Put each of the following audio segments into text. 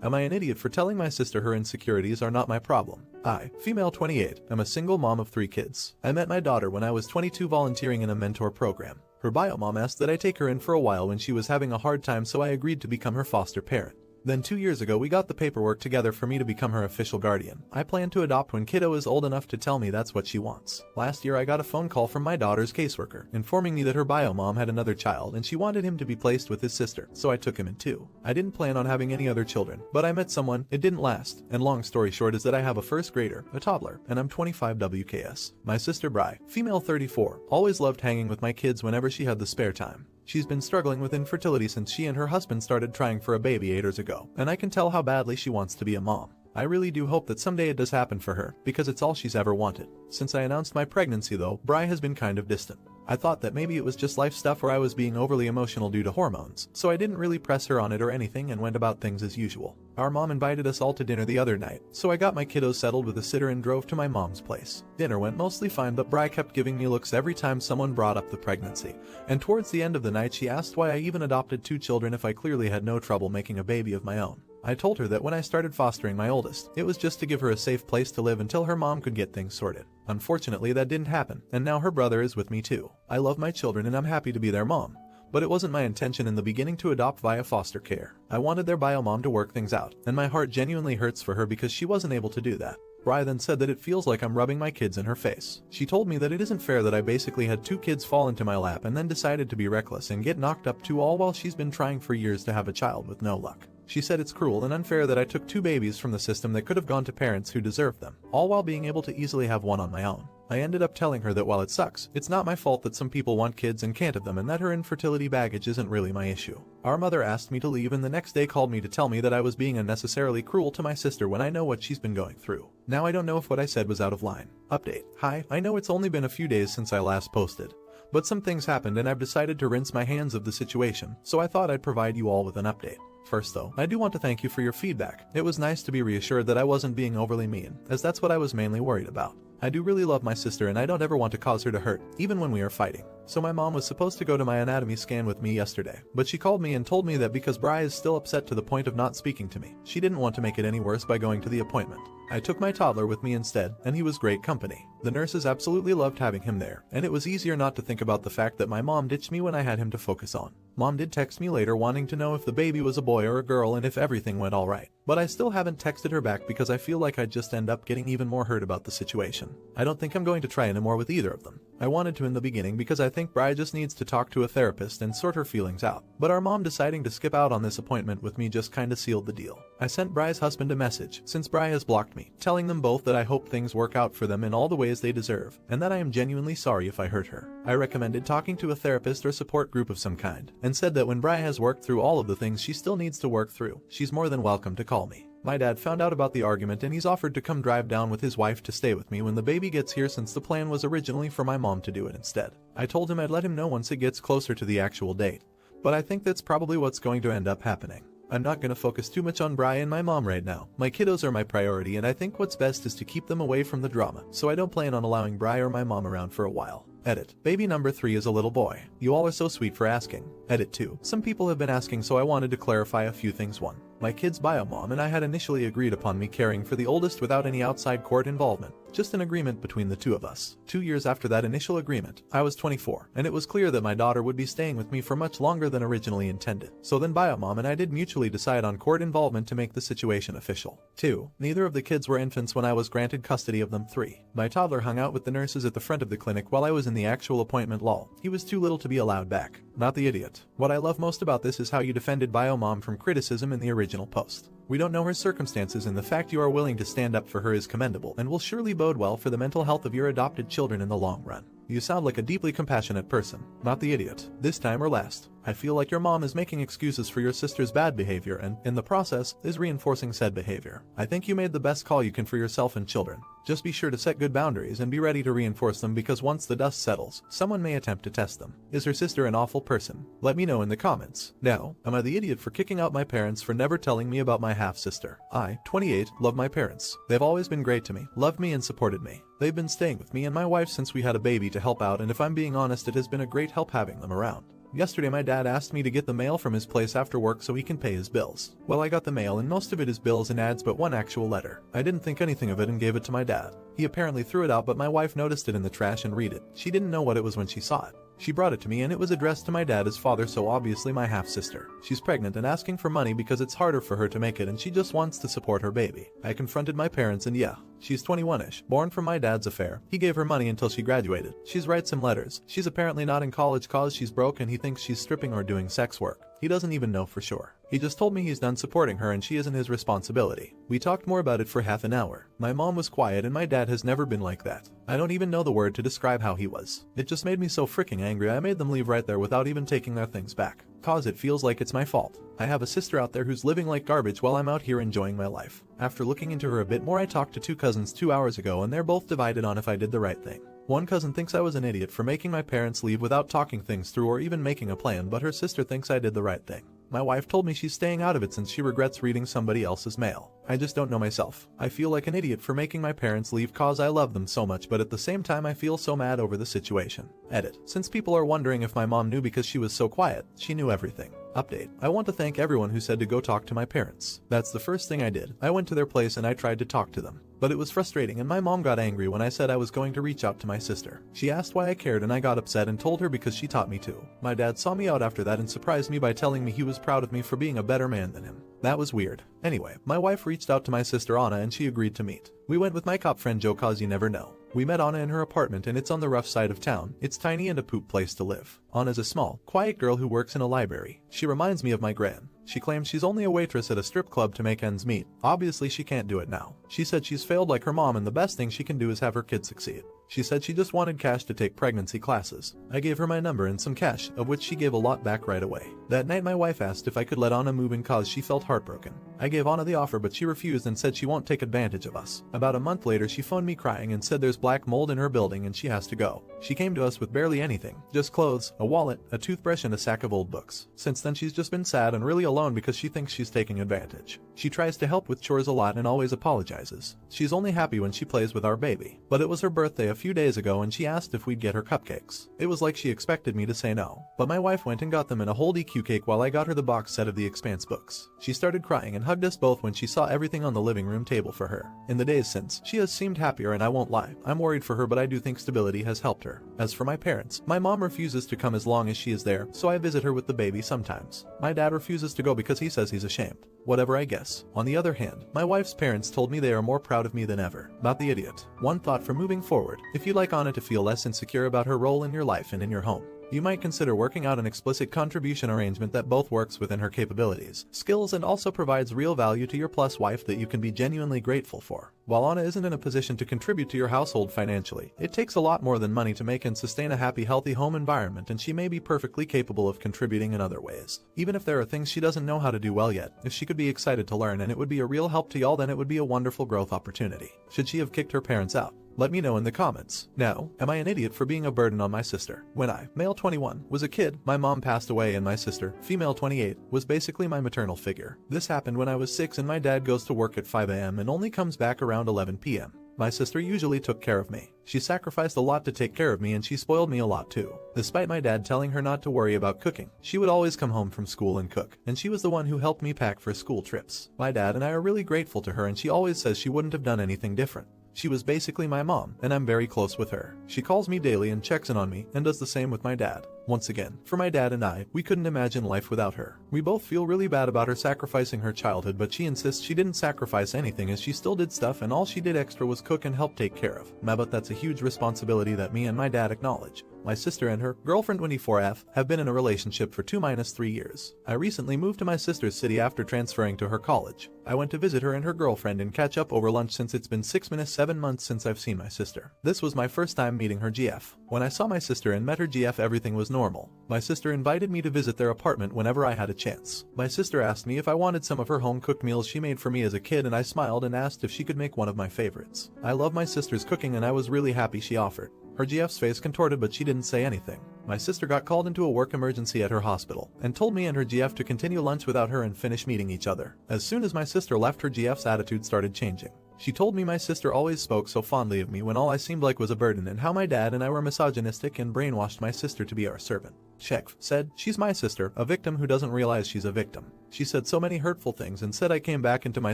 Am I an idiot for telling my sister her insecurities are not my problem? I, female 28, am a single mom of 3 kids. I met my daughter when I was 22 volunteering in a mentor program. Her bio mom asked that I take her in for a while when she was having a hard time, so I agreed to become her foster parent. Then 2 years ago we got the paperwork together for me to become her official guardian. I plan to adopt when kiddo is old enough to tell me that's what she wants. Last year I got a phone call from my daughter's caseworker, informing me that her bio mom had another child and she wanted him to be placed with his sister, so I took him in too. I didn't plan on having any other children, but I met someone, it didn't last, and long story short is that I have a first grader, a toddler, and I'm 25 WKS. My sister Bri, female 34, always loved hanging with my kids whenever she had the spare time. She's been struggling with infertility since she and her husband started trying for a baby 8 years ago, and I can tell how badly she wants to be a mom. I really do hope that someday it does happen for her, because it's all she's ever wanted. Since I announced my pregnancy though, Bri has been kind of distant. I thought that maybe it was just life stuff or I was being overly emotional due to hormones, so I didn't really press her on it or anything and went about things as usual. Our mom invited us all to dinner the other night, so I got my kiddos settled with a sitter and drove to my mom's place. Dinner went mostly fine, but Bri kept giving me looks every time someone brought up the pregnancy, and towards the end of the night she asked why I even adopted 2 children if I clearly had no trouble making a baby of my own. I told her that when I started fostering my oldest, it was just to give her a safe place to live until her mom could get things sorted. Unfortunately, that didn't happen, and now her brother is with me too. I love my children and I'm happy to be their mom, but it wasn't my intention in the beginning to adopt via foster care. I wanted their bio mom to work things out, and my heart genuinely hurts for her because she wasn't able to do that. Bri then said that it feels like I'm rubbing my kids in her face. She told me that it isn't fair that I basically had 2 kids fall into my lap and then decided to be reckless and get knocked up too, all while she's been trying for years to have a child with no luck. She said it's cruel and unfair that I took 2 babies from the system that could have gone to parents who deserved them, all while being able to easily have one on my own. I ended up telling her that while it sucks, it's not my fault that some people want kids and can't have them, and that her infertility baggage isn't really my issue. Our mother asked me to leave and the next day called me to tell me that I was being unnecessarily cruel to my sister when I know what she's been going through. Now I don't know if what I said was out of line. Update. Hi, I know it's only been a few days since I last posted, but some things happened and I've decided to rinse my hands of the situation, so I thought I'd provide you all with an update. First though, I do want to thank you for your feedback. It was nice to be reassured that I wasn't being overly mean, as that's what I was mainly worried about. I do really love my sister and I don't ever want to cause her to hurt, even when we are fighting. So my mom was supposed to go to my anatomy scan with me yesterday, but she called me and told me that because Bri is still upset to the point of not speaking to me, she didn't want to make it any worse by going to the appointment. I took my toddler with me instead, and he was great company. The nurses absolutely loved having him there, and it was easier not to think about the fact that my mom ditched me when I had him to focus on. Mom did text me later wanting to know if the baby was a boy or a girl and if everything went alright, but I still haven't texted her back because I feel like I'd just end up getting even more hurt about the situation. I don't think I'm going to try anymore with either of them. I wanted to in the beginning because I think Bri just needs to talk to a therapist and sort her feelings out, but our mom deciding to skip out on this appointment with me just kinda sealed the deal. I sent Bri's husband a message, since Bri has blocked me, telling them both that I hope things work out for them in all the ways they deserve, and that I am genuinely sorry if I hurt her. I recommended talking to a therapist or support group of some kind, and said that when Bri has worked through all of the things she still needs to work through, she's more than welcome to call me. My dad found out about the argument and he's offered to come drive down with his wife to stay with me when the baby gets here, since the plan was originally for my mom to do it instead. I told him I'd let him know once it gets closer to the actual date, but I think that's probably what's going to end up happening. I'm not going to focus too much on Bri and my mom right now. My kiddos are my priority and I think what's best is to keep them away from the drama, so I don't plan on allowing Bri or my mom around for a while. Edit. Baby number 3 is a little boy. You all are so sweet for asking. Edit 2. Some people have been asking, so I wanted to clarify a few things. 1. My kid's bio mom and I had initially agreed upon me caring for the oldest without any outside court involvement, just an agreement between the 2 of us. 2 years after that initial agreement, I was 24, and it was clear that my daughter would be staying with me for much longer than originally intended. So then bio mom and I did mutually decide on court involvement to make the situation official. 2. Neither of the kids were infants when I was granted custody of them. 3. My toddler hung out with the nurses at the front of the clinic while I was in the actual appointment. Lol. He was too little to be allowed back. Not the idiot. What I love most about this is how you defended bio mom from criticism in the original post. We don't know her circumstances, and the fact you are willing to stand up for her is commendable and will surely bode well for the mental health of your adopted children in the long run. You sound like a deeply compassionate person, not the idiot. This time or last, I feel like your mom is making excuses for your sister's bad behavior and, in the process, is reinforcing said behavior. I think you made the best call you can for yourself and children. Just be sure to set good boundaries and be ready to reinforce them, because once the dust settles, someone may attempt to test them. Is her sister an awful person? Let me know in the comments. Now, am I the idiot for kicking out my parents for never telling me about my half-sister? I, 28, love my parents. They've always been great to me, loved me and supported me. They've been staying with me and my wife since we had a baby to help out, and if I'm being honest, it has been a great help having them around. Yesterday my dad asked me to get the mail from his place after work so he can pay his bills. Well, I got the mail and most of it is bills and ads but one actual letter. I didn't think anything of it and gave it to my dad. He apparently threw it out but my wife noticed it in the trash and read it. She didn't know what it was when she saw it. She brought it to me and it was addressed to my dad as father, so obviously my half-sister. She's pregnant and asking for money because it's harder for her to make it and she just wants to support her baby. I confronted my parents and yeah, she's 21-ish, born from my dad's affair. He gave her money until she graduated. She's writes him letters. She's apparently not in college cause she's broke and he thinks she's stripping or doing sex work. He doesn't even know for sure. He just told me he's done supporting her and she isn't his responsibility. We talked more about it for half an hour. My mom was quiet and my dad has never been like that. I don't even know the word to describe how he was. It just made me so freaking angry I made them leave right there without even taking their things back. Cause it feels like it's my fault. I have a sister out there who's living like garbage while I'm out here enjoying my life. After looking into her a bit more, I talked to two cousins 2 hours ago and they're both divided on if I did the right thing. One cousin thinks I was an idiot for making my parents leave without talking things through or even making a plan, but her sister thinks I did the right thing. My wife told me she's staying out of it since she regrets reading somebody else's mail. I just don't know myself. I feel like an idiot for making my parents leave cause I love them so much, but at the same time I feel so mad over the situation. Edit. Since people are wondering if my mom knew because she was so quiet, she knew everything. Update. I want to thank everyone who said to go talk to my parents. That's the first thing I did. I went to their place and I tried to talk to them. But it was frustrating and my mom got angry when I said I was going to reach out to my sister. She asked why I cared and I got upset and told her because she taught me to. My dad saw me out after that and surprised me by telling me he was proud of me for being a better man than him. That was weird. Anyway, my wife reached out to my sister Anna and she agreed to meet. We went with my cop friend Joe cause you never know. We met Anna in her apartment and it's on the rough side of town. It's tiny and a poop place to live. Anna's a small, quiet girl who works in a library. She reminds me of my gran. She claims she's only a waitress at a strip club to make ends meet. Obviously she can't do it now. She said she's failed like her mom and the best thing she can do is have her kids succeed. She said she just wanted cash to take pregnancy classes. I gave her my number and some cash, of which she gave a lot back right away. That night my wife asked if I could let Anna move in cause she felt heartbroken. I gave Anna the offer but she refused and said she won't take advantage of us. About a month later she phoned me crying and said there's black mold in her building and she has to go. She came to us with barely anything, just clothes, a wallet, a toothbrush and a sack of old books. Since then she's just been sad and really alone because she thinks she's taking advantage. She tries to help with chores a lot and always apologizes. She's only happy when she plays with our baby. But it was her birthday a few days ago and she asked if we'd get her cupcakes. It was like she expected me to say no. But my wife went and got them in a whole DQ cake while I got her the box set of the Expanse books. She started crying and hugged us both when she saw everything on the living room table for her. In the days since, she has seemed happier and I won't lie, I'm worried for her but I do think stability has helped her. As for my parents, my mom refuses to come as long as she is there, so I visit her with the baby sometimes. My dad refuses to go because he says he's ashamed. Whatever, I guess. On the other hand, my wife's parents told me they are more proud of me than ever. Not the idiot. One thought for moving forward. If you'd like Anna to feel less insecure about her role in your life and in your home, you might consider working out an explicit contribution arrangement that both works within her capabilities, skills, and also provides real value to your plus wife that you can be genuinely grateful for. While Anna isn't in a position to contribute to your household financially, it takes a lot more than money to make and sustain a happy, healthy home environment, and she may be perfectly capable of contributing in other ways. Even if there are things she doesn't know how to do well yet, if she could be excited to learn and it would be a real help to y'all, then it would be a wonderful growth opportunity. Should she have kicked her parents out? Let me know in the comments. Now, am I an idiot for being a burden on my sister? When I, male 21, was a kid, my mom passed away and my sister, female 28, was basically my maternal figure. This happened when I was 6 and my dad goes to work at 5 a.m. and only comes back around 11 p.m. My sister usually took care of me. She sacrificed a lot to take care of me and she spoiled me a lot too. Despite my dad telling her not to worry about cooking, she would always come home from school and cook, and she was the one who helped me pack for school trips. My dad and I are really grateful to her and she always says she wouldn't have done anything different. She was basically my mom, and I'm very close with her. She calls me daily and checks in on me, and does the same with my dad. Once again, for my dad and I, we couldn't imagine life without her. We both feel really bad about her sacrificing her childhood, but she insists she didn't sacrifice anything as she still did stuff and all she did extra was cook and help take care of. But that's a huge responsibility that me and my dad acknowledge. My sister and her girlfriend 24F have been in a relationship for 2-3 years. I recently moved to my sister's city after transferring to her college. I went to visit her and her girlfriend and catch up over lunch since it's been 7 months since I've seen my sister. This was my first time meeting her GF. When I saw my sister and met her GF, everything was normal. My sister invited me to visit their apartment whenever I had a chance. My sister asked me if I wanted some of her home-cooked meals she made for me as a kid, and I smiled and asked if she could make one of my favorites. I love my sister's cooking and I was really happy she offered. Her GF's face contorted but she didn't say anything. My sister got called into a work emergency at her hospital and told me and her GF to continue lunch without her and finish meeting each other. As soon as my sister left, her GF's attitude started changing. She told me my sister always spoke so fondly of me when all I seemed like was a burden, and how my dad and I were misogynistic and brainwashed my sister to be our servant. Shekf said, "She's my sister, a victim who doesn't realize she's a victim." She said so many hurtful things and said I came back into my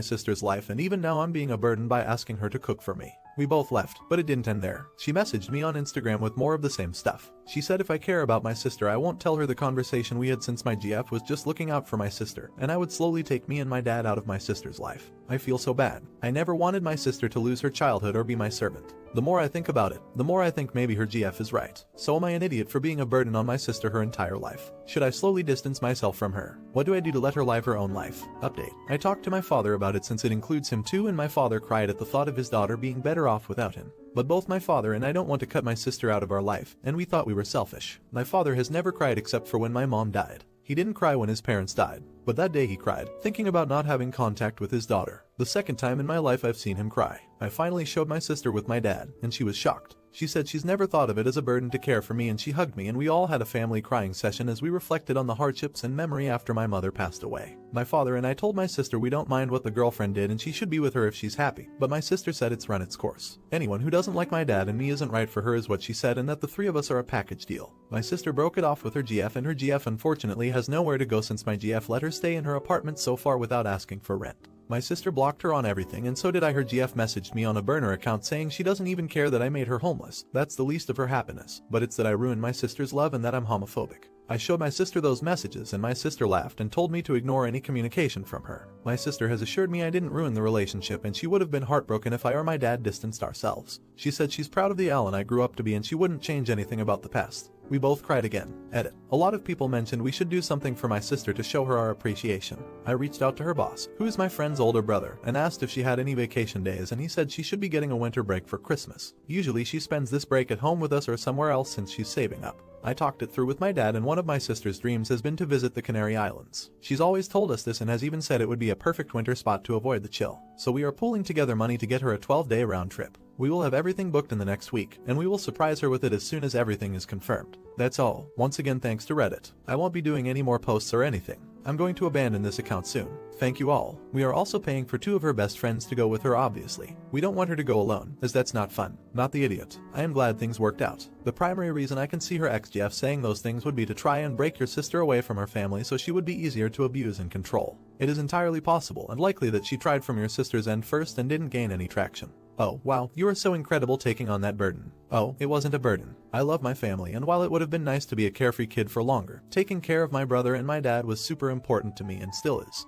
sister's life, and even now I'm being a burden by asking her to cook for me. We both left, but it didn't end there. She messaged me on Instagram with more of the same stuff. She said if I care about my sister I won't tell her the conversation we had since my GF was just looking out for my sister, and I would slowly take me and my dad out of my sister's life. I feel so bad. I never wanted my sister to lose her childhood or be my servant. The more I think about it, the more I think maybe her GF is right. So am I an idiot for being a burden on my sister her entire life? Should I slowly distance myself from her? What do I do to let her live her own life? Update. I talked to my father about it since it includes him too, and my father cried at the thought of his daughter being better off without him. But both my father and I don't want to cut my sister out of our life, and we thought we were selfish. My father has never cried except for when my mom died. He didn't cry when his parents died, but that day he cried, thinking about not having contact with his daughter. The second time in my life I've seen him cry. I finally showed my sister with my dad, and she was shocked. She said she's never thought of it as a burden to care for me, and she hugged me, and we all had a family crying session as we reflected on the hardships and memory after my mother passed away. My father and I told my sister we don't mind what the girlfriend did and she should be with her if she's happy, but my sister said it's run its course. Anyone who doesn't like my dad and me isn't right for her is what she said, and that the three of us are a package deal. My sister broke it off with her GF, and her GF unfortunately has nowhere to go since my GF let her stay in her apartment so far without asking for rent. My sister blocked her on everything, and so did I. Her GF messaged me on a burner account saying she doesn't even care that I made her homeless. That's the least of her happiness, but it's that I ruined my sister's love and that I'm homophobic. I showed my sister those messages, and my sister laughed and told me to ignore any communication from her. My sister has assured me I didn't ruin the relationship, and she would have been heartbroken if I or my dad distanced ourselves. She said she's proud of the Alan I grew up to be, and she wouldn't change anything about the past. We both cried again. Edit. A lot of people mentioned we should do something for my sister to show her our appreciation. I reached out to her boss, who is my friend's older brother, and asked if she had any vacation days, and he said she should be getting a winter break for Christmas. Usually she spends this break at home with us or somewhere else since she's saving up. I talked it through with my dad, and one of my sister's dreams has been to visit the Canary Islands. She's always told us this and has even said it would be a perfect winter spot to avoid the chill. So we are pooling together money to get her a 12-day round trip. We will have everything booked in the next week, and we will surprise her with it as soon as everything is confirmed. That's all. Once again, thanks to Reddit. I won't be doing any more posts or anything. I'm going to abandon this account soon. Thank you all. We are also paying for 2 of her best friends to go with her, obviously. We don't want her to go alone, as that's not fun. Not the idiot. I am glad things worked out. The primary reason I can see her ex-GF saying those things would be to try and break your sister away from her family so she would be easier to abuse and control. It is entirely possible and likely that she tried from your sister's end first and didn't gain any traction. Oh, wow, you are so incredible taking on that burden. Oh, it wasn't a burden. I love my family, and while it would have been nice to be a carefree kid for longer, taking care of my brother and my dad was super important to me and still is.